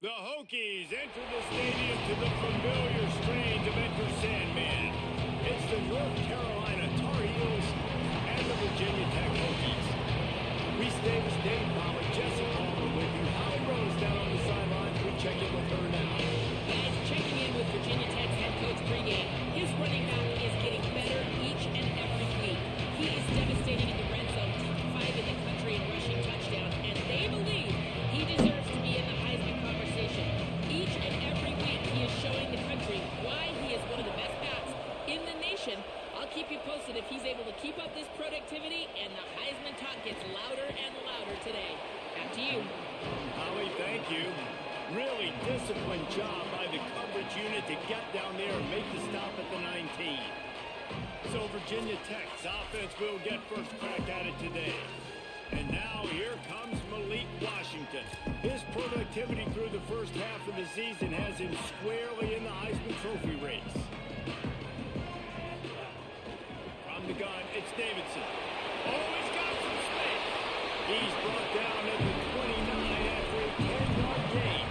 The Hokies enter the stadium to the familiar strains of Enter Sandman. It's the North Carolina Tar Heels and the Virginia Tech Hokies. Reese Davis, Dave Pollard, Jesse Palmer with you. Holly Rose down on the sidelines. We check in with her now. Guys, checking in with Virginia Tech's head coach pregame. His running back is getting better each and every week. He is devastating in the red zone, top 5 in the country in rushing touchdowns, and they believe he deserves to be in the Heisman conversation. Each and every week he is showing the country why he is one of the best backs in the nation. I'll keep you posted if he's able to keep up this productivity, and the Heisman talk gets louder and louder today. Back to you. Holly, thank you. Really disciplined job by the coverage unit to get down there and make the stop at the 19. So Virginia Tech's offense will get first crack at it today. And now here comes Malik Washington. His productivity through the first half of the season has him squarely in the Heisman Trophy race. From the gun, it's Davidson. Oh, he's got some space. He's brought down at the 29 after a 10-yard gain.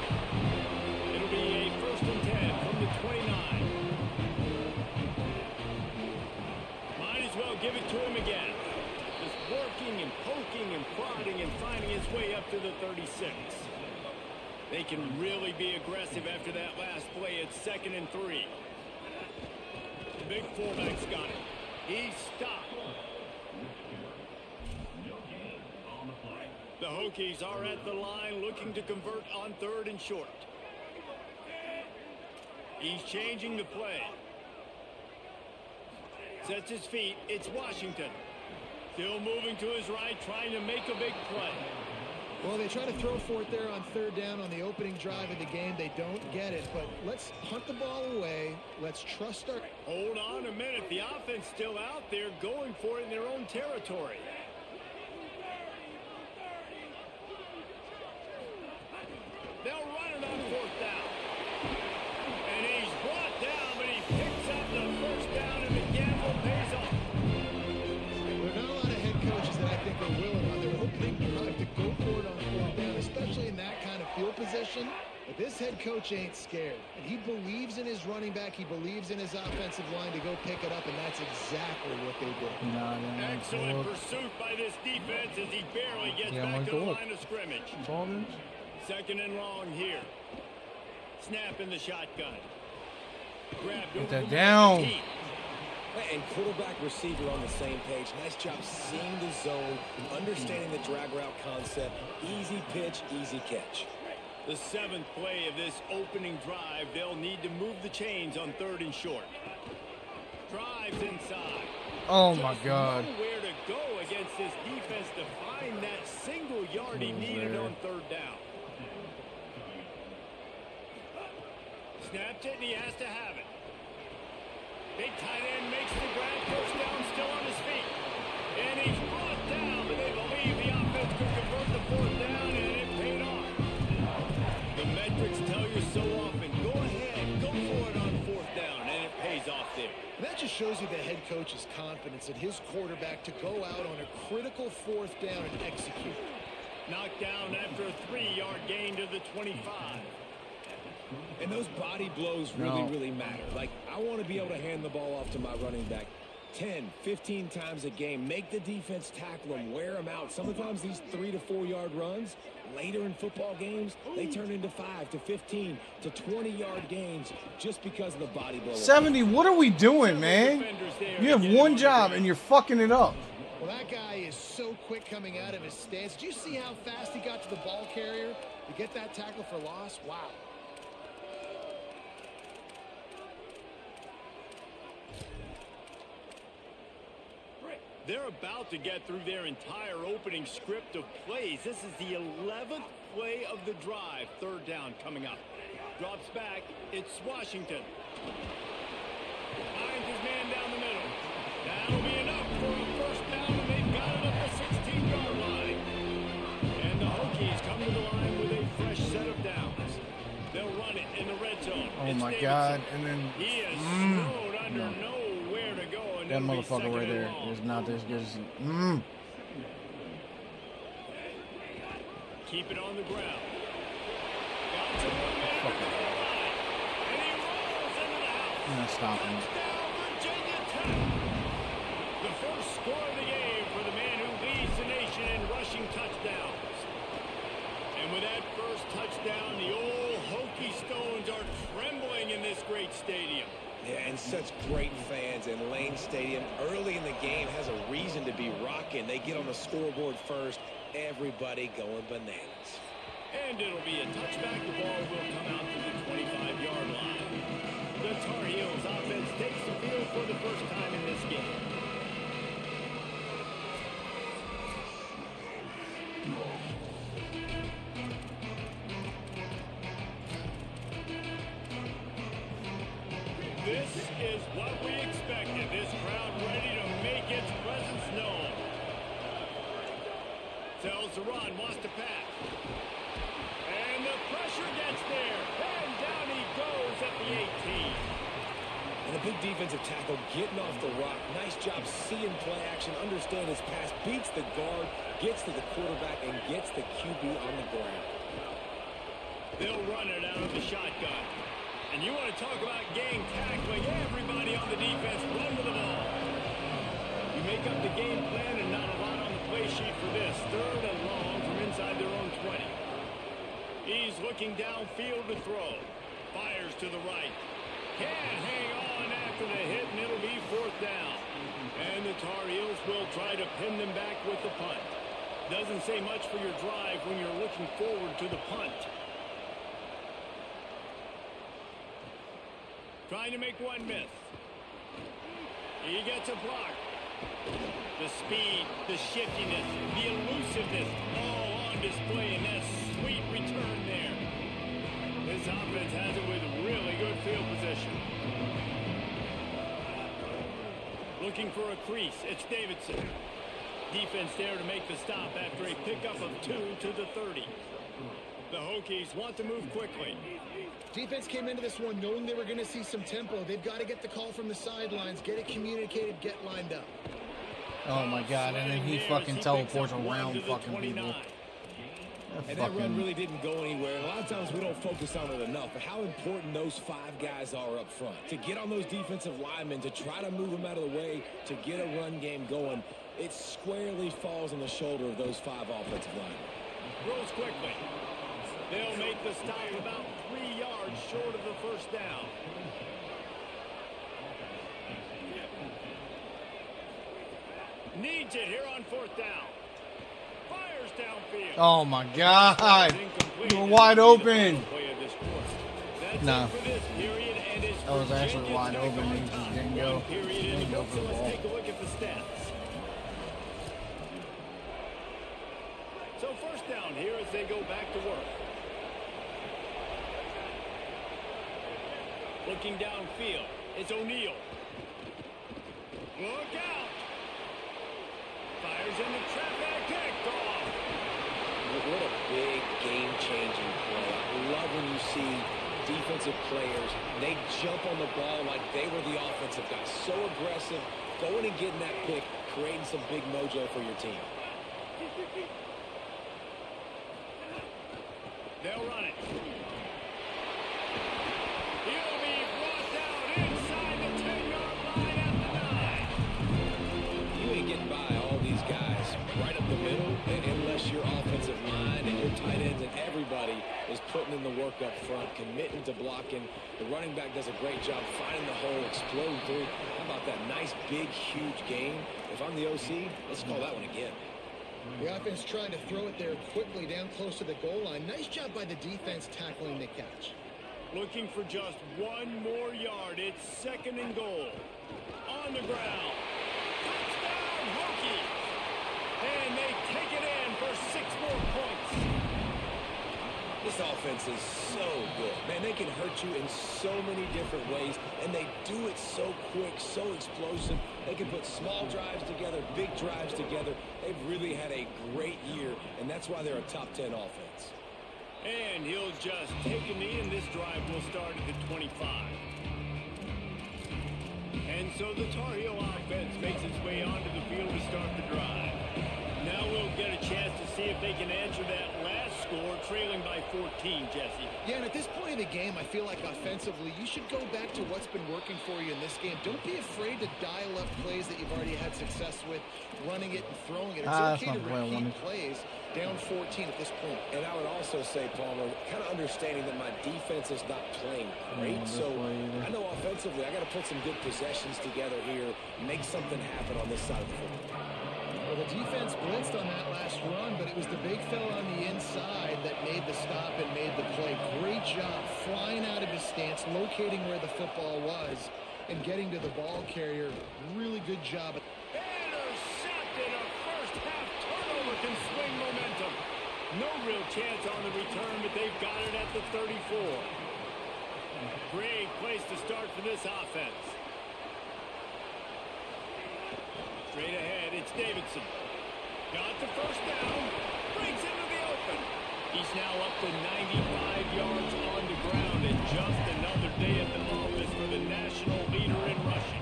It'll be a 1st and 10 from the 29. Might as well give it to him again. Just working and poking and prodding and finding his way up to the 36. They can really be aggressive after that last play. It's 2nd and 3. The big fullback's got it. He's stopped. The Hokies are at the line looking to convert on 3rd and short. He's changing the play. Sets his feet. It's Washington. Still moving to his right, trying to make a big play. Well, they try to throw for it there on 3rd down on the opening drive of the game. They don't get it, but let's punt the ball away. Let's trust our... Hold on a minute. The offense still out there going for it in their own territory. They'll run it on 4th down. And he's brought down, but he picks up the 1st down, and the gamble pays off. There are not a lot of head coaches that I think are willing on their opening drive to go for it on 4th down, especially in that kind of field position. But this head coach ain't scared. And he believes in his running back. He believes in his offensive line to go pick it up, and that's exactly what they did. Excellent pursuit by this defense as he barely gets back to the line of scrimmage. 2nd and long here. Snap in the shotgun. Get that down. And quarterback receiver on the same page. Nice job seeing the zone, understanding the drag route concept. Easy pitch, easy catch. The 7th play of this opening drive. They'll need to move the chains on 3rd and short. Drives inside. Oh my God. Nowhere to go against this defense to find that single yard he needed on 3rd down. Snapped it, and he has to have it. Big tight end makes the grab, 1st down, still on his feet. And he's brought down, but they believe the offense could convert the 4th down, and it paid off. The metrics tell you so often, go ahead, go for it on 4th down, and it pays off there. And that just shows you the head coach's confidence in his quarterback to go out on a critical 4th down and execute. Knocked down after a 3-yard gain to the 25. And those body blows really matter. Like, I want to be able to hand the ball off to my running back 10, 15 times a game. Make the defense tackle them, wear them out. Sometimes these 3 to 4 yard runs, later in football games, they turn into 5 to 15 to 20-yard gains just because of the body blow. 70, what are we doing, man? You have one job, and you're fucking it up. Well, that guy is so quick coming out of his stance. Did you see how fast he got to the ball carrier to get that tackle for loss? Wow. They're about to get through their entire opening script of plays. This is the 11th play of the drive. 3rd down coming up. Drops back. It's Washington. Finds his man down the middle. That'll be enough for a 1st down, and they've got it at the 16-yard line. And the Hokies come to the line with a fresh set of downs. They'll run it in the red zone. Oh my God. And then He is snowed under nowhere to go. And that motherfucker right there is not as good as Keep it on the ground. Got Stop him. The first score of the game for the man who leads the nation in rushing touchdowns. And with that first touchdown, the old Hokie Stones are trembling in this great stadium. Yeah, and such great fans in Lane Stadium. Early in the game has a reason to be rocking. They get on the scoreboard first. Everybody going bananas. And it'll be a touchback. The ball will come out to the 25-yard line. The Tar Heels offense takes the field for the first time in this game. This is what we expected. This crowd ready to make its presence known. Tells the run, wants to pass. And the pressure gets there. And down he goes at the 18. And a big defensive tackle getting off the rock. Nice job seeing play action, understand his pass, beats the guard, gets to the quarterback, and gets the QB on the ground. They'll run it out of the shotgun. And you want to talk about gang tackling. Everybody on the defense run to the ball. You make up the game plan and not a lot on the play sheet for this. 3rd and long from inside their own 20. He's looking downfield to throw. Fires to the right. Can't hang on after the hit, and it'll be 4th down. And the Tar Heels will try to pin them back with the punt. Doesn't say much for your drive when you're looking forward to the punt. Trying to make one miss. He gets a block. The speed, the shiftiness, the elusiveness, all on display in that sweet return there. This offense has it with really good field position. Looking for a crease. It's Davidson. Defense there to make the stop after a pickup of 2 to the 30. The Hokies want to move quickly. Defense came into this one knowing they were going to see some tempo. They've got to get the call from the sidelines, get it communicated, get lined up. Oh my God! And then he fucking teleports around fucking people. And that run really didn't go anywhere. And a lot of times we don't focus on it enough. But how important those 5 guys are up front. To get on those defensive linemen, to try to move them out of the way, to get a run game going, it squarely falls on the shoulder of those 5 offensive linemen. Rolls quickly. They'll make the stop about 3 yards short of the first down. Needs it here on 4th down. Fires downfield. Oh my God! You were wide open. No. That was actually wide open. He just didn't go. Didn't go for the ball. Let's take a look at the stats. So 1st down here as they go back to work. Looking downfield, it's O'Neal. Look out! Fires in the traffic, picked off. What a big game-changing play. I love when you see defensive players, they jump on the ball like they were the offensive guys. So aggressive, going and getting that pick, creating some big mojo for your team. They'll run it. He'll be brought down inside the 10-yard line at the 9. You ain't getting by all these guys right up the middle unless your offensive line and your tight ends and everybody is putting in the work up front, committing to blocking. The running back does a great job finding the hole, exploding through. How about that nice, big, huge gain? If I'm the OC, let's call that one again. The offense trying to throw it there quickly down close to the goal line. Nice job by the defense tackling the catch. Looking for just 1 more yard. It's 2nd and goal. On the ground. Touchdown, Hokies. And they take it in for 6 more points. This offense is so good. Man, they can hurt you in so many different ways, and they do it so quick, so explosive. They can put small drives together, big drives together. They've really had a great year, and that's why they're a top 10 offense. And he'll just take a knee, and this drive will start at the 25. And so the Tar Heel offense makes its way onto the field to start the drive. Now we'll get a chance to see if they can answer that last score, trailing by 14, Jesse. Yeah, and at this point of the game, I feel like offensively, you should go back to what's been working for you in this game. Don't be afraid to dial up plays that you've already had success with, running it and throwing it. It's okay to repeat plays down 14 at this point. And I would also say, Palmer, kind of understanding that my defense is not playing great. So I know offensively, I got to put some good possessions together here, make something happen on this side of the football. Well, the defense blitzed on that last run, but it was the big fella on the inside that made the stop and made the play. Great job flying out of his stance, locating where the football was, and getting to the ball carrier. Really good job. Intercepted. A first half turnover can swing momentum. No real chance on the return, but they've got it at the 34. Great place to start for this offense. Straight ahead, it's Davidson. Got the first down. Breaks into the open. He's now up to 95 yards on the ground, and just another day at the office for the national leader in rushing.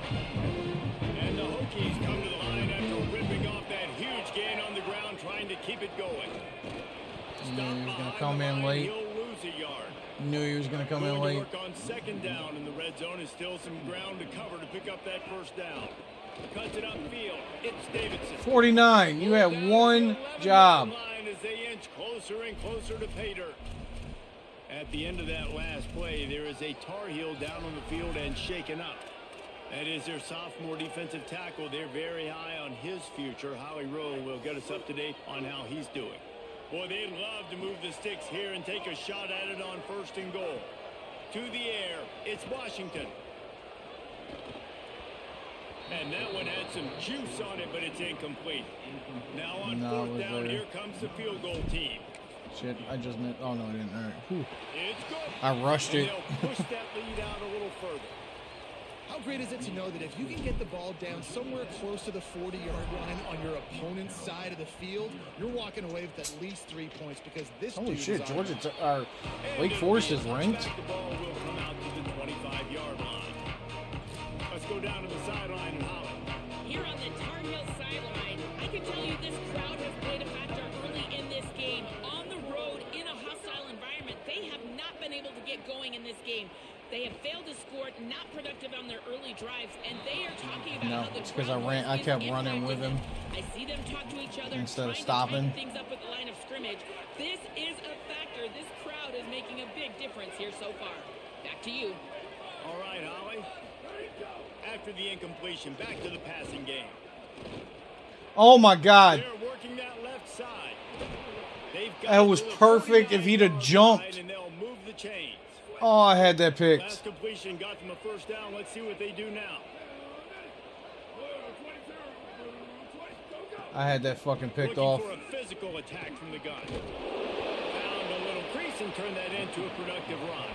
And the Hokies come to the line after ripping off that huge gain on the ground, trying to keep it going. Knew he was going to come in late. He'll lose a yard. Knew he was going to come in late. Work on second down, and the red zone is still some ground to cover to pick up that first down. Cuts it upfield. It's Davidson. 49. You had one job. As they inch closer and closer to pay dirt. At the end of that last play, there is a Tar Heel down on the field and shaken up. That is their sophomore defensive tackle. They're very high on his future. Howie Rowe will get us up to date on how he's doing. Boy, they'd love to move the sticks here and take a shot at it on first and goal. To the air, it's Washington. And that one had some juice on it, but it's incomplete. Now on fourth down, here comes the field goal team. Shit, I just meant. Oh, no, I didn't. All right. Whew. It's good. I rushed it. They'll push that lead out a little further. How great is it to know that if you can get the ball down somewhere close to the 40-yard line on your opponent's side of the field, you're walking away with at least 3 points because this Holy dude shit, is Georgia, Wake Forest is ranked. The ball will come out to the 25-yard line. Let's go down to the sideline and Holland. Here on the Tar Heel sideline, I can tell you this crowd has played a factor early in this game. On the road, in a hostile environment, they have not been able to get going in this game. They have failed to score, not productive on their early drives, and they are talking about how the it's because I kept running with him. I see them talk to each other instead of stopping stopping things up at the line of scrimmage. This is a factor. This crowd is making a big difference here so far. Back to you. All right, Holly. After the incompletion, back to the passing game. Oh my God. They're working that left side. That was perfect if he'd have jumped. And they'll move the chains. Oh, I had that picked. Last completion got them a first down. Let's see what they do now. I had that fucking picked Looking off. for a physical attack from the gun. Found a little crease and turned that into a productive run.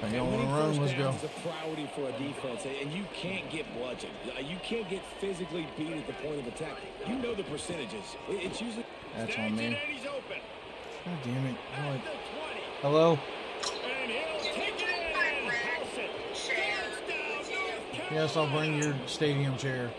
I don't want to run. Let's go. It's a priority for a defense, and you can't get bludgeoned. You can't get physically beat at the point of attack. You know the percentages. It's usually... That's on me. He's open. God damn it. At the 20. Hello? And he'll take it in and house it. Touchdown, North Yes, I'll bring your stadium chair.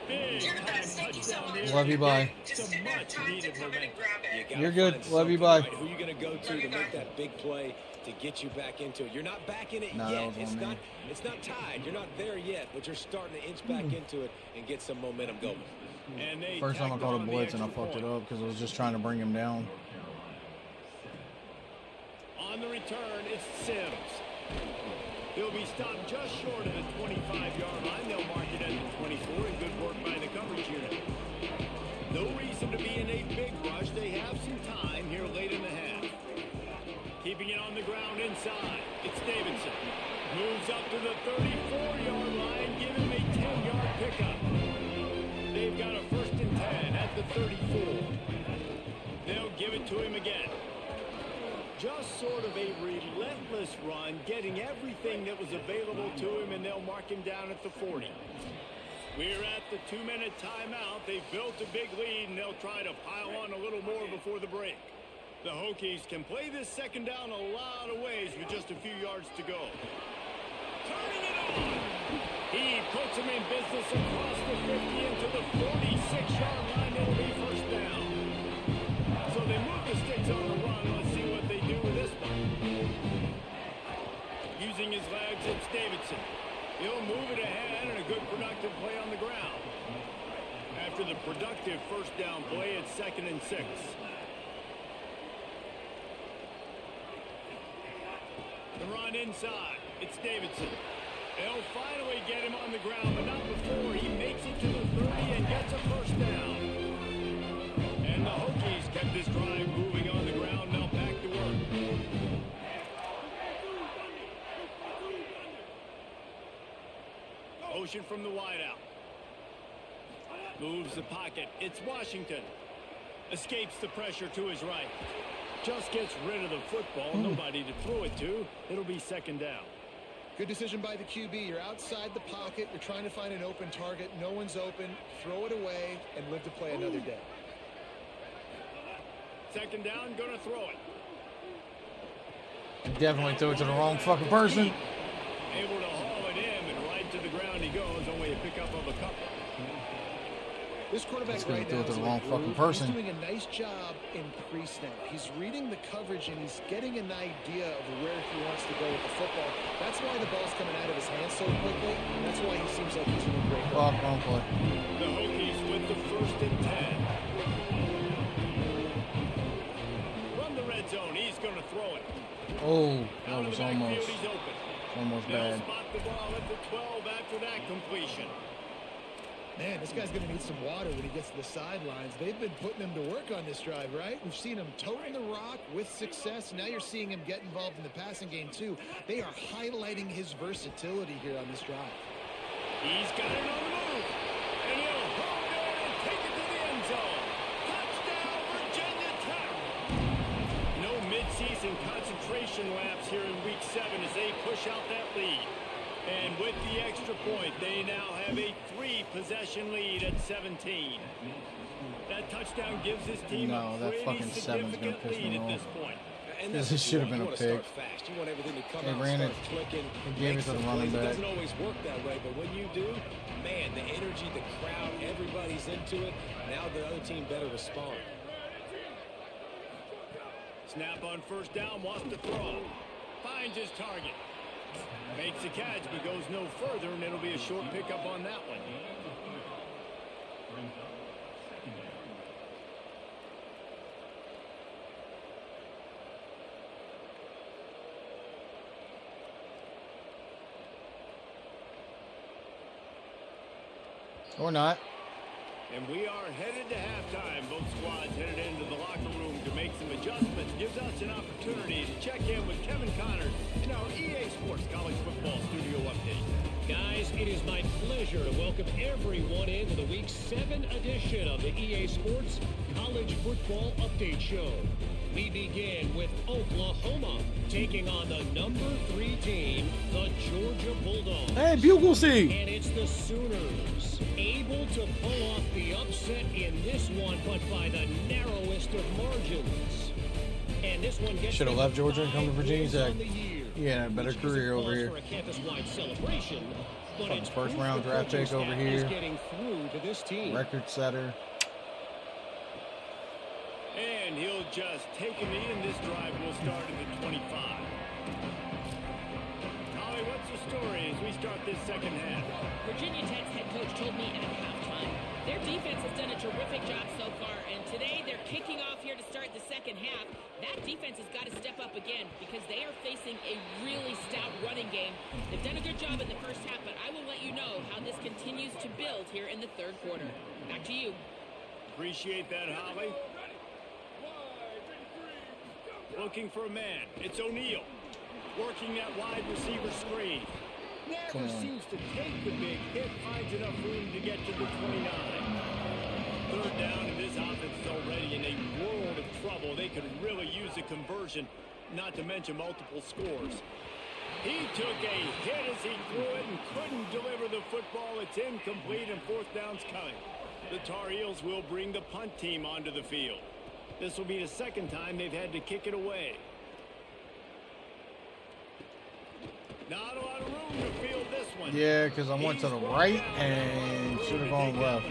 Big time touchdown there. Love you, bye. Some much needed momentum. You're good. Love you, bye. Who are you going to go to make that big play to get you back into it? You're not back in it No, yet. that was on me. It's not tied. You're not there yet, but you're starting to inch back into it and get some momentum going. And they First time I tacked called a on the blitz and I extra fucked it point. up because I was just trying to bring him down. On the return, it's Sims. He'll be stopped just short of the 25-yard line. They'll mark it at the 24, and good work by the coverage unit. No reason to be in a big rush. They have some time here late in the half. Keeping it on the ground inside. It's Davidson. Moves up to the 34-yard line. Give him a 10-yard pickup. They've got a 1st and 10 at the 34. They'll give it to him again. Just sort of a relentless run, getting everything that was available to him, and they'll mark him down at the 40. We're at the 2-minute timeout. They've built a big lead, and they'll try to pile on a little more before the break. The Hokies can play this second down a lot of ways with just a few yards to go. Turning it on. He puts him in business across the 50 into the 46-yard line. It'll be first down. So they move the sticks on the run. Let's see what they do with this one. Using his legs, it's Davidson. He'll move it ahead and a good productive play on the ground. After the productive first down play, it's 2nd and 6. The run inside. It's Davidson. They'll finally get him on the ground, but not before he makes it to the 30 and gets a first down. And the Hokies kept this drive moving on the ground. Now back to work. Motion from the wideout. Moves the pocket. It's Washington. Escapes the pressure to his right. Just gets rid of the football. Nobody to throw it to. It'll be 2nd down. Good decision by the QB. You're outside the pocket. You're trying to find an open target. No one's open. Throw it away and live to play another day. 2nd down, gonna throw it. Definitely threw it to the wrong fucking person. Able to haul it in, and right to the ground he goes. Only a pickup of a couple. This quarterback He's gonna right throw now it to is the in a wrong fucking groove. person. He's doing a nice job in pre-snap. He's reading the coverage and he's getting an idea of where he wants to go with the football. That's why the ball's coming out of his hands so quickly. That's why he seems like he's doing great. Fuck, wrong play. The Hokies with the 1st and 10. From the red zone, he's gonna throw it. Oh, that Out of was the backfield, almost he's open. bad. They'll spot the ball at the 12 after that completion. Man, this guy's going to need some water when he gets to the sidelines. They've been putting him to work on this drive, right? We've seen him toting the rock with success. Now you're seeing him get involved in the passing game, too. They are highlighting his versatility here on this drive. He's got it on the move. And he'll hold it and take it to the end zone. Touchdown, Virginia Tech. No midseason concentration laps here in Week 7 as they push out that lead. And with the extra point, they now have a 3-possession lead at 17. That touchdown gives his team a that pretty fucking 7's gonna significant piss me lead at off. this point. And This that's should have what been you a want to pick. start fast. You want everything to come They out, ran start it. clicking. They gave it to the running It back. doesn't always work that way, but when you do, man, the energy, the crowd, everybody's into it. Now the other team better respond. Snap on first down, wants to throw. Finds his target. Makes a catch, but goes no further, and it'll be a short pickup on that one. Or not. And we are headed to halftime. Both squads headed into the locker room to make some adjustments. Gives us an opportunity to check in with Kevin Connors in our EA Sports College Football Studio Update. Guys, it is my pleasure to welcome everyone into the Week 7 edition of the EA Sports College Football Update Show. We begin with Oklahoma taking on the number 3 team, the Georgia Bulldogs. Hey, Bugle C. And it's the Sooners able to pull off the upset in this one, but by the narrowest of margins. And this one gets Should have left Georgia and come to Virginia Tech. Yeah, a better career over here. For a campus-wide celebration, but Fucking it's first proof round the draft coaching pick over staff here. is getting through to this team. Record setter. And he'll just take a knee, and this drive will start at the 25. Holly, what's the story as we start this second half? Virginia Tech's head coach told me at halftime their defense has done a terrific job so far, and today they're kicking off here to start the second half. That defense has got to step up again because they are facing a really stout running game. They've done a good job in the first half, but I will let you know how this continues to build here in the third quarter. Back to you. Appreciate that, Holly. Looking for a man. It's O'Neal. Working that wide receiver screen. Never seems to take the big hit. Finds enough room to get to the 29. Third down, and this offense is already in a world of trouble. They could really use a conversion, not to mention multiple scores. He took a hit as he threw it and couldn't deliver the football. It's incomplete, and fourth down's coming. The Tar Heels will bring the punt team onto the field. This will be the second time they've had to kick it away. Not a lot of room to field this one. Yeah, because I went to the right and should have gone left.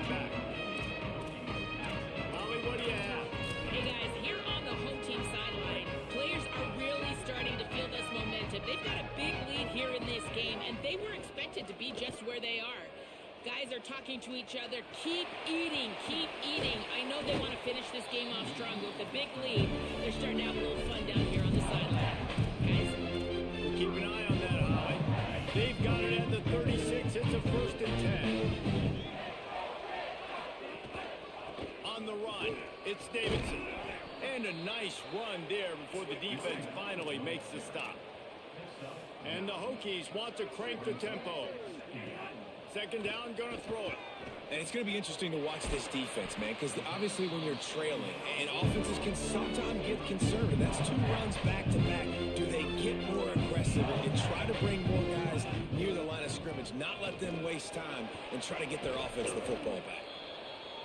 Molly, what do you have? Hey guys, here on the home team sideline, players are really starting to feel this momentum. They've got a big lead here in this game, and they were expected to be just where they are. Guys are talking to each other. Keep eating, keep eating. I know they want to finish this game off strong, but with a big lead, they're starting to have a little fun down here on the sideline. Guys, We'll keep an eye on that, Holly. They've got it at the 36. It's a 1st and 10. On the run, it's Davidson. And a nice run there before the defense finally makes the stop. And the Hokies want to crank the tempo. 2nd down, gonna throw it. And it's going to be interesting to watch this defense, man, because obviously when you're trailing, and offenses can sometimes get conservative. That's 2 runs back-to-back. Do they get more aggressive and try to bring more guys near the line of scrimmage, not let them waste time, and try to get their offense the football back?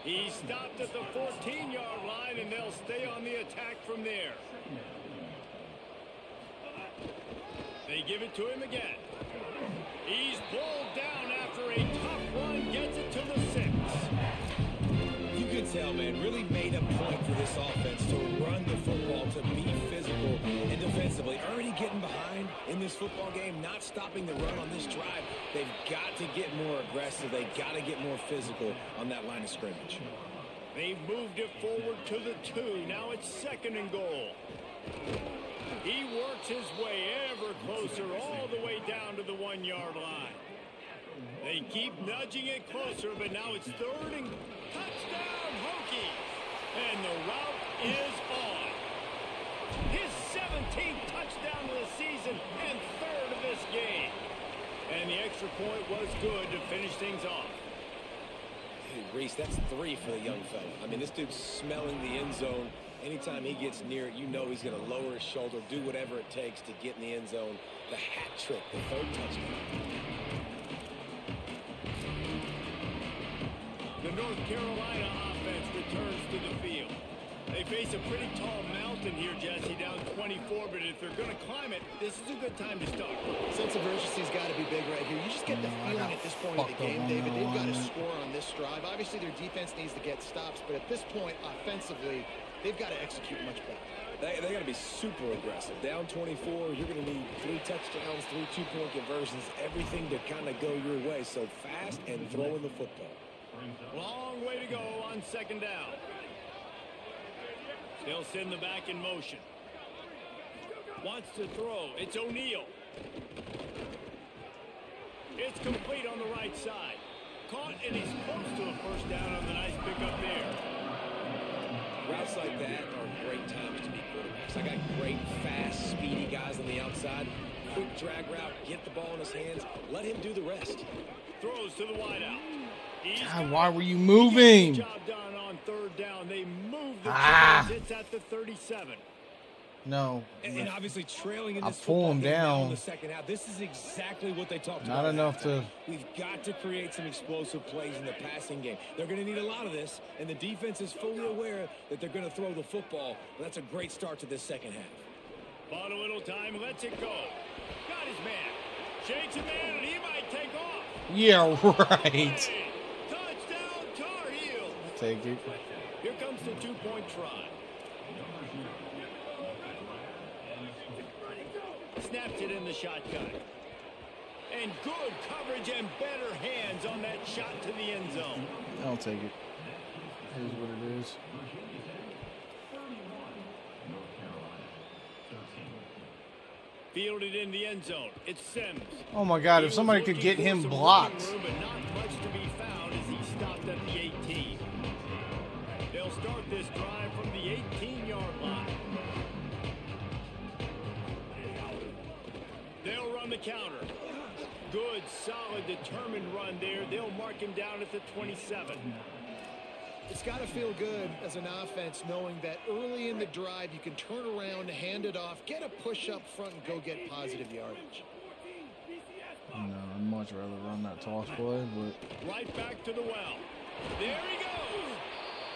He stopped at the 14-yard line, and they'll stay on the attack from there. They give it to him again. He's pulled down after a tough run, gets it to the 6. You could tell, man, really made a point for this offense to run the football, to be physical and defensively. Already getting behind in this football game, not stopping the run on this drive. They've got to get more aggressive. They've got to get more physical on that line of scrimmage. They've moved it forward to the 2. Now it's 2nd and goal. He works his way ever closer all the way down to the 1-yard line. They keep nudging it closer, but now it's 3rd and touchdown Hokies. And the route is on. His 17th touchdown of the season and 3rd of this game. And the extra point was good to finish things off. Dude, Reese, that's 3 for the young fella. I mean, this dude's smelling the end zone. Anytime he gets near it, you know he's going to lower his shoulder, do whatever it takes to get in the end zone. The hat trick, the 3rd touchdown. The North Carolina offense returns to the field. They face a pretty tall mountain here, Jesse, down 24, but if they're going to climb it, this is a good time to start. Sense of urgency's got to be big right here. You just get the feeling at this point of the game, David, they've got to score on this drive. Obviously, their defense needs to get stops, but at this point, offensively, they've got to execute much better. They got to be super aggressive. Down 24, you're going to need 3 touchdowns, 3 2-point conversions, everything to kind of go your way. So fast and throwing the football. Long way to go on 2nd down. They'll send the back in motion. Wants to throw. It's O'Neal. It's complete on the right side. Caught, and he's close to a 1st down on the nice pickup there. Routes like that are great times to be quarterbacks. I got great, fast, speedy guys on the outside. Quick drag route, get the ball in his hands, let him do the rest. Throws to the wideout. God, why were you moving? Job done on 3rd down. They move the chains. It's at the 37. No. And obviously trailing in I'll this pull football him game now down. in the 2nd half. This is exactly what they talked about. Not enough to. We've got to create some explosive plays in the passing game. They're going to need a lot of this, and the defense is fully aware that they're going to throw the football. But that's a great start to this 2nd half. Bought a little time, lets it go. Got his man. Shakes it man, and he might take off. Yeah, right. Hey, touchdown, Tar Heels. Take it. Here comes the 2-point try. Snaps it in the shotgun. And good coverage and better hands on that shot to the end zone. I'll take it. Here's what it is. Fielded in the end zone. It's Sims. Oh my God, if somebody could get him blocked. Room, but not much to be found as he stopped at the 18. They'll start this drive from the 18-yard line. They'll run the counter. Good, solid, determined run there. They'll mark him down at the 27. It's got to feel good as an offense knowing that early in the drive you can turn around, hand it off, get a push up front, and go get positive yardage. No, I'd much rather run that toss play, but right back to the well. There he goes.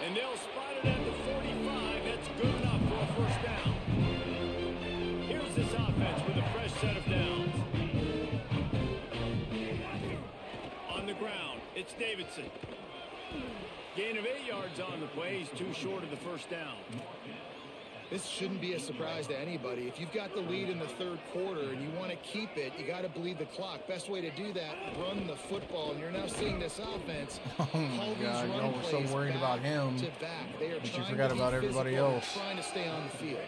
And they'll spot it at the 45. That's good enough for a 1st down. Here's this offense with a fresh set of downs. It's Davidson. Gain of 8 yards on the play. He's too short of the first down. This shouldn't be a surprise to anybody. If you've got the lead in the third quarter and you want to keep it, you got to bleed the clock. Best way to do that, run the football. And you're now seeing this offense. Oh my God, y'all were so worried about him, but you forgot about everybody else. Trying to stay on the field.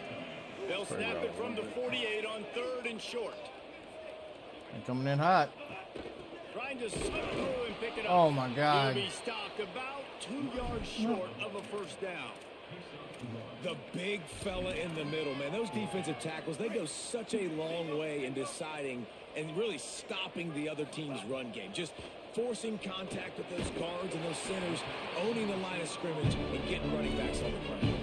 They'll snap it from the 48 on 3rd and short. They're coming in hot. Trying to slip through and pick it up. Oh my God. He'll be stopped about 2 yards short of a first down. The big fella in the middle, man. Those defensive tackles, they go such a long way in deciding and really stopping the other team's run game. Just forcing contact with those guards and those centers, owning the line of scrimmage, and getting running backs on the ground.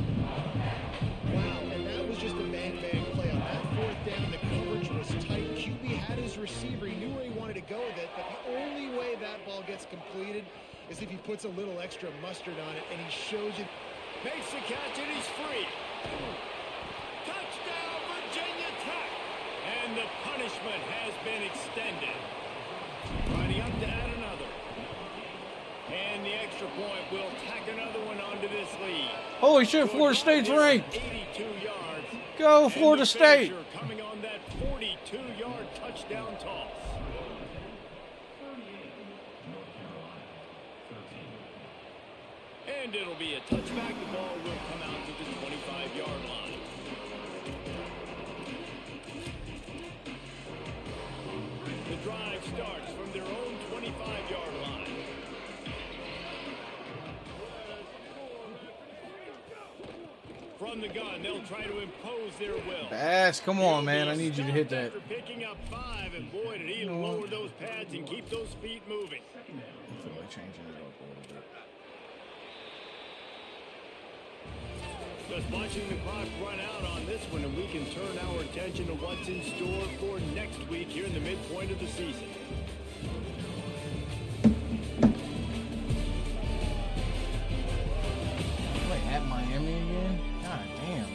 Wow, and that was just a bang-bang play. On that 4th down, the coverage was tight. QB had his receiver. He knew where he wanted to go with it, but the only way that ball gets completed is if he puts a little extra mustard on it, and he shows you. Makes the catch, and he's free. Touchdown, Virginia Tech. And the punishment has been extended. Riding up to add another. And the extra point will tack another one onto this lead. Holy shit, Florida State's ranked. 82 yards. Go, Florida State. Coming on that 42-yard touchdown toss. And it'll be a touchback. The ball will come out to the 25-yard line. The drive starts from their own 25-yard line. From the gun, they'll try to impose their will. Bass, come on, man. I need you to hit that. After picking up 5, and boy, did he lower those pads and keep those feet moving. I feel like changing it up a little bit. Just watching the clock run out on this one, and we can turn our attention to what's in store for next week here in the midpoint of the season. Like at Miami again? God damn.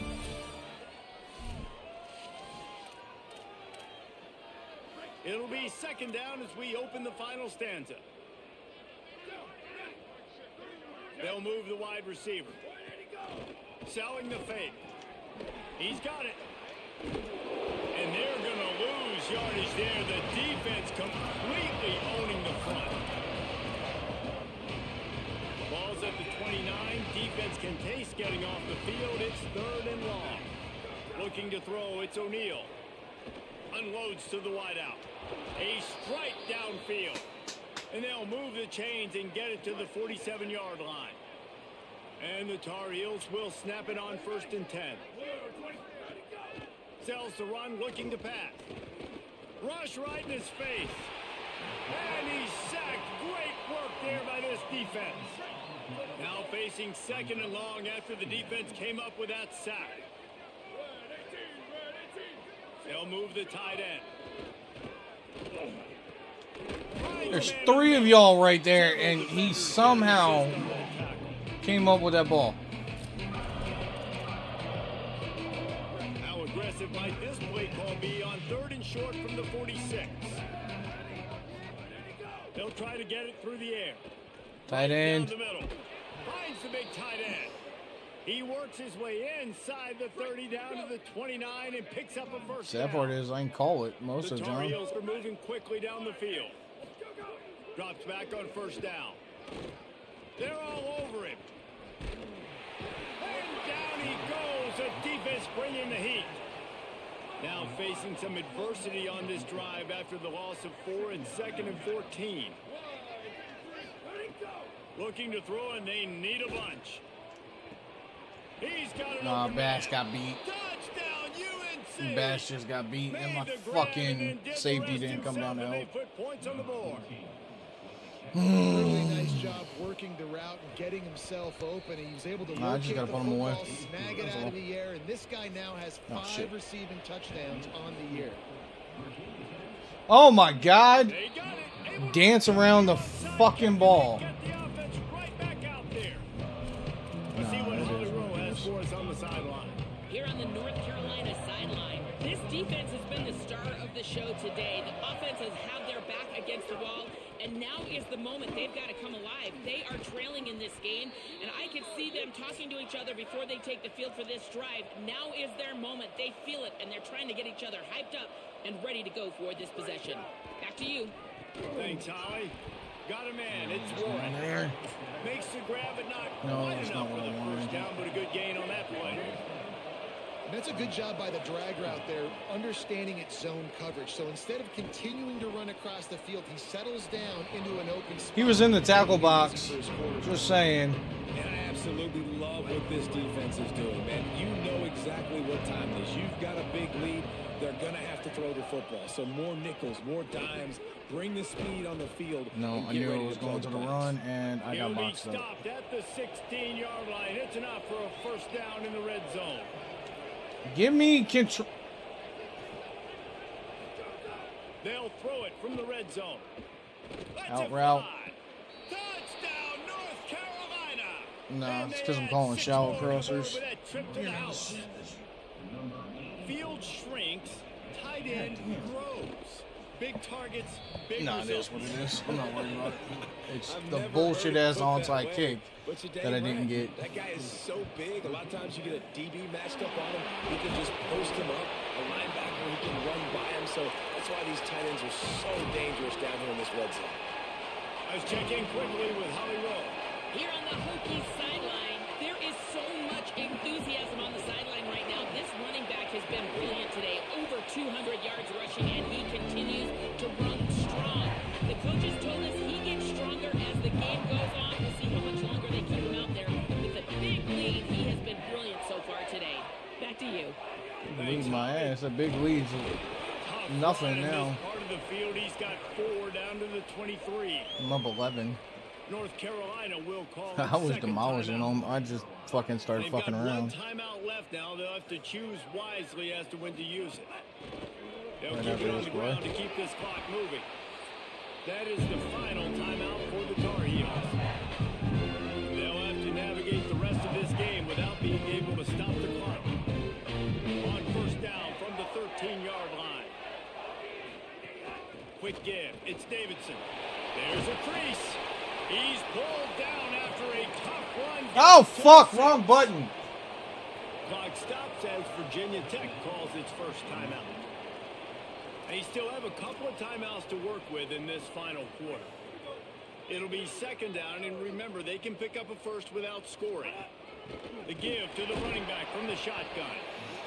It'll be 2nd down as we open the final stanza. They'll move the wide receiver. Selling the fake. He's got it. And they're going to lose yardage there. The defense completely owning the front. Ball's at the 29. Defense can taste getting off the field. It's 3rd and long. Looking to throw. It's O'Neal. Unloads to the wideout. A strike downfield. And they'll move the chains and get it to the 47-yard line. And the Tar Heels will snap it on 1st and 10. Sells the run, looking to pass. Rush right in his face. And he's sacked. Great work there by this defense. Now facing 2nd and long after the defense came up with that sack. They'll move the tight end. There's 3 of y'all right there, and he somehow came up with that ball. How aggressive might this play call be on 3rd and short from the 46? They'll try to get it through the air. Tight end. Down the middle. Finds the big tight end. He works his way inside the 30 down to the 29 and picks up a first down. That part is I can call it most of the Tar time. Heels are moving quickly down the field. Drops back on 1st down. They're all over him. And down he goes. The defense bringing the heat. Now facing some adversity on this drive after the loss of 4 and 2nd and 14. Looking to throw, and they need a bunch. He's got an open Bass man. got beat. Touchdown, UNC. Bass just got beat, and my Made the grab fucking and then did safety the didn't rest come down to himself, and help. they put points on the board. Really nice job working the route and getting himself open. He was able to Nah, I locate just gotta the put him away. football, snag it That's out all. of the air, and this guy now has 5 shit. receiving touchdowns on the year. Oh my God. They got it. Able to Dance around the fucking ball. get the offense right back out there. Nah, Let's see what it is Holly what Rowe it has is. for us on the sideline. Here on the North Carolina sideline, this defense has been the star of the show today. The offense has had their back against the wall, and now is the moment they've got to come alive. They are trailing in this game, and I can see them talking to each other before they take the field for this drive. Now is their moment. They feel it, and they're trying to get each other hyped up and ready to go for this possession. Back to you. Thanks, Holly. Got a man. It's Warren. There. Makes the grab, but not No, quite that's enough not for what the I wanted. first down, but a good gain on that play. And that's a good job by the drag route there, understanding its zone coverage. So instead of continuing to run across the field, he settles down into an open spot. He was in the tackle box. Just saying. And I absolutely love what this defense is doing, man. You know exactly what time it is. You've got a big lead. They're going to have to throw the football. So more nickels, more dimes. Bring the speed on the field. No, I knew it was going to the run, and I got boxed He'll be up. stopped at the 16-yard line. It's enough for a first down in the red zone. Give me control. They'll throw it from the red zone. That's Out a route. fly. Touchdown, North Carolina. No, And it's they because I'm add calling 6 shallow more to the board crossers. with that trip to the house. Field shrinks, tight end grows. Big targets, big No, it results. is what it is. I'm not worried about it. It's I've the never bullshit heard it ass put that onside way, kick but you're that dang I didn't right. get. That guy is so big. A lot of times you get a DB matched up on him. He can just post him up. A linebacker, he can run by him. So that's why these tight ends are so dangerous down here in this red zone. Let's check in quickly with Holly Rowe. Here on the Hokies sideline, there is so much enthusiasm on the sideline right now. This running back has been brilliant today. Over 200 yards rushing, and he continues to run strong. The coaches told us he gets stronger as the game goes on. We'll see how much longer they keep him out there. With a big lead, he has been brilliant so far today. Back to you. Lead my ass. A big lead. Tough Nothing run in now. this part of the field. He's got 4 down to the 23. I'm up 11. North Carolina will call I was second demolishing timeout. them. I just fucking started They've fucking got around. 1 timeout left now. They'll have to choose wisely as to when to use it. They'll Right keep after it on this the play. ground to keep this clock moving. That is the final timeout for the Tar Heels. They'll have to navigate the rest of this game without being able to stop the clock. On first down from the 13-yard line. Quick give. It's Davidson. There's a crease. He's pulled down after a tough run. Oh, fuck. Wrong button. Clock stops as Virginia Tech calls its first timeout. They still have a couple of timeouts to work with in this final quarter. It'll be second down, and remember, they can pick up a first without scoring. The give to the running back from the shotgun.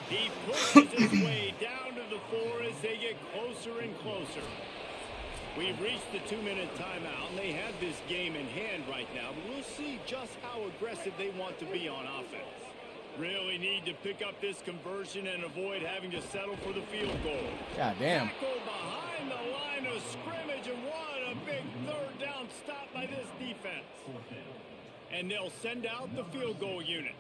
He pushes his way down to the 4 as they get closer and closer. We've reached the 2-minute timeout, and they have this game in hand right now, but we'll see just how aggressive they want to be on offense. Really need to pick up this conversion and avoid having to settle for the field goal. God damn. Tackle behind the line of scrimmage, and what a big third down stop by this defense. And they'll send out the field goal unit.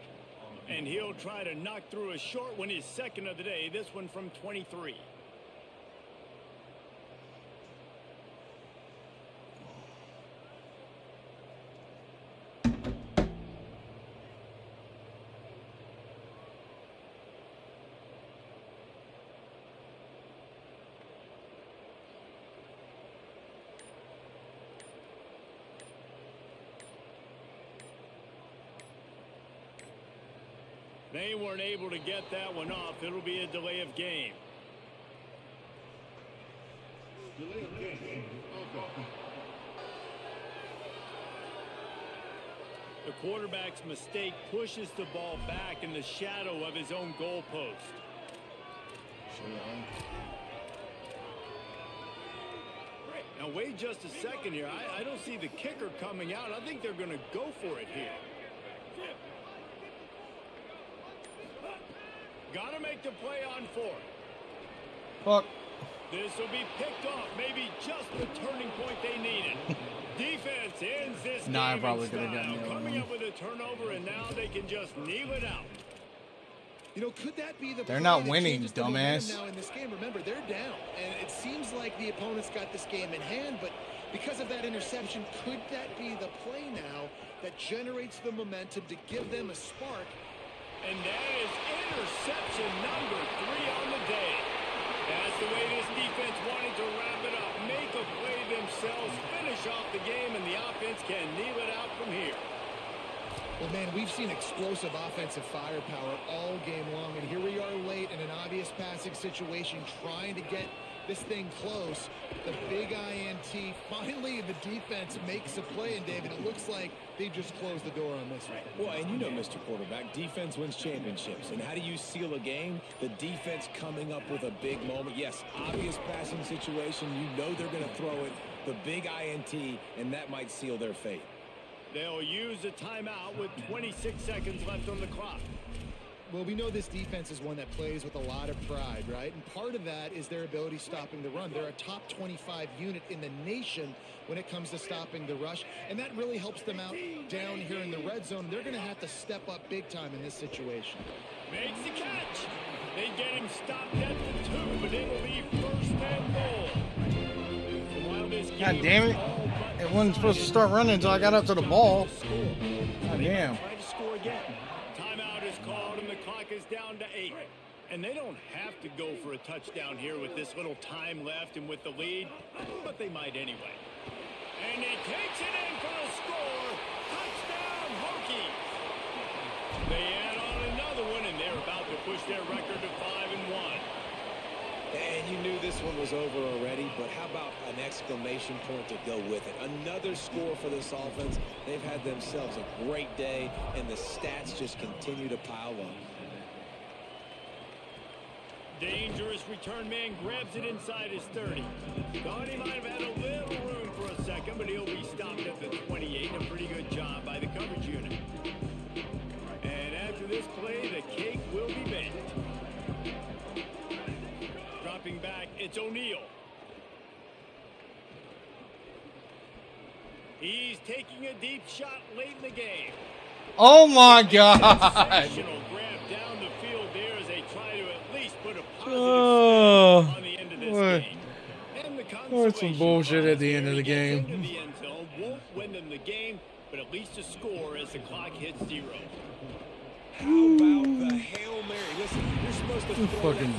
And he'll try to knock through a short one, his second of the day, this one from 23. They weren't able to get that one off. It'll be a delay of game. The quarterback's mistake pushes the ball back in the shadow of his own goalpost. Now wait just a second here. I don't see the kicker coming out. I think they're going to go for it here. Got to make the play on 4. Fuck. This will be picked off. Maybe just the turning point they needed. Defense ends this game I probably in could have gotten style. the other Coming one. up with a turnover, and now they can just kneel it out. You know, could that be the They're play not that winning, changes the momentum dumbass. now in this game? Remember, they're down, and it seems like the opponent's got this game in hand, but because of that interception, could that be the play now that generates the momentum to give them a spark? And that is interception number 3 on the day. That's the way this defense wanted to wrap it up. Make a play themselves, finish can kneel it out from here. Well, man, we've seen explosive offensive firepower all game long, and here we are late in an obvious passing situation trying to get this thing close. The big INT, finally the defense makes a play, and David, it looks like they've just closed the door on this one. Well, and you know, Mr. Quarterback, defense wins championships. And how do you seal a game? The defense coming up with a big moment. Yes, obvious passing situation. You know they're going to throw it. The big INT, and that might seal their fate. They'll use a timeout with 26 seconds left on the clock. Well, we know this defense is one that plays with a lot of pride, right? And part of that is their ability stopping the run. They're a top 25 unit in the nation when it comes to stopping the rush, and that really helps them out down here in the red zone. They're going to have to step up big time in this situation. Makes the catch. They get him stopped at the 2, but it'll be first and goal. So while this God game damn is it. all but It wasn't supposed to start running until I got up to the ball. God damn. try to score again. Timeout is called and the clock is down to 8. And they don't have to go for a touchdown here with this little time left and with the lead, but they might anyway. And he takes it in for the score. Touchdown, Hokies. They add on another one, and they're about to push their record to 5-1. And you knew this one was over already, but how about an exclamation point to go with it? Another score for this offense. They've had themselves a great day, and the stats just continue to pile up. Dangerous return man grabs it inside his 30. Thought he might have had a little room for a second, but he'll be stopped at the 28. A pretty good job by the coverage unit. And after this play, the cake will be baked. Dropping back, it's O'Neal. He's taking a deep shot late in the game. Oh my God. Sensational grab down the field there as they try to at least put a positive spin on the end of this game. And the That's some bullshit at the end of the game. Into the end zone won't win them the game, but at least a score as the clock hits 0. How about the Hail Mary? Listen, you're supposed to throw Fucking that